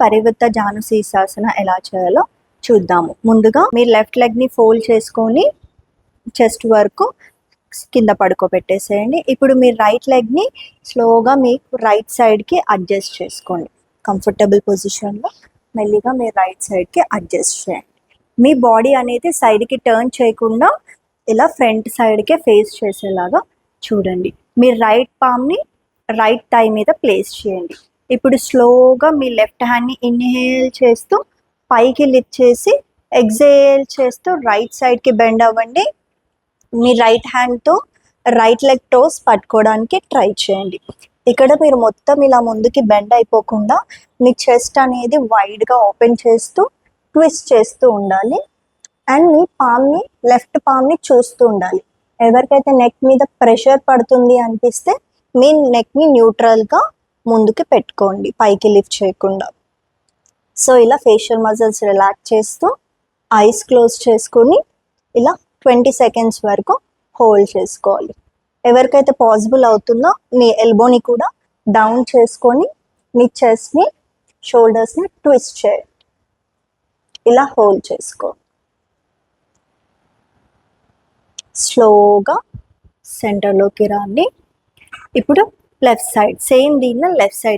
పరివృత్త జానుశీర్షాసన ఎలా చేయాలో చూద్దాము. ముందుగా మీరు లెఫ్ట్ లెగ్ని ఫోల్డ్ చేసుకొని చెస్ట్ వరకు కింద పడుకోబెట్టేసేయండి. ఇప్పుడు మీరు రైట్ లెగ్ని స్లోగా మీకు రైట్ సైడ్కి అడ్జస్ట్ చేసుకోండి. కంఫర్టబుల్ పొజిషన్లో మెల్లిగా మీరు రైట్ సైడ్కి అడ్జస్ట్ చేయండి. మీ బాడీ అనేది సైడ్కి టర్న్ చేయకుండా ఇలా ఫ్రంట్ సైడ్కే ఫేస్ చేసేలాగా చూడండి. మీ రైట్ పామ్ని రైట్ థై మీద ప్లేస్ చేయండి. ఇప్పుడు స్లోగా మీ లెఫ్ట్ హ్యాండ్ని ఇన్హేల్ చేస్తూ పైకి లిఫ్ట్ చేసి ఎక్సేల్ చేస్తూ రైట్ సైడ్కి బెండ్ అవ్వండి. మీ రైట్ హ్యాండ్తో రైట్ లెగ్ టోస్ పట్టుకోవడానికి ట్రై చేయండి. ఇక్కడ మీరు మొత్తం ఇలా ముందుకి బెండ్ అయిపోకుండా మీ చెస్ట్ అనేది వైడ్గా ఓపెన్ చేస్తూ ట్విస్ట్ చేస్తూ ఉండాలి. అండ్ మీ పామ్ని లెఫ్ట్ పామ్ని చూస్తూ ఉండాలి. ఎవరికైతే నెక్ మీద ప్రెషర్ పడుతుంది అనిపిస్తే మీ నెక్ని న్యూట్రల్గా ముందుకి పెట్టుకోండి, పైకి లిఫ్ట్ చేయకుండా. సో ఇలా ఫేషియల్ మజిల్స్ రిలాక్స్ చేస్తూ ఐస్ క్లోజ్ చేసుకొని ఇలా 20 సెకండ్స్ వరకు హోల్డ్ చేసుకోవాలి. ఎవరికైతే పాసిబుల్ అవుతుందో మీ ఎల్బోని కూడా డౌన్ చేసుకొని మీ చెస్ట్ని షోల్డర్స్ని ట్విస్ట్ చేయండి. ఇలా హోల్డ్ చేసుకో. స్లోగా సెంటర్లోకి రండి. ఇప్పుడు లెఫ్ట్ సైడ్ సేమ్ దీన్ని లెఫ్ట్ సైడ్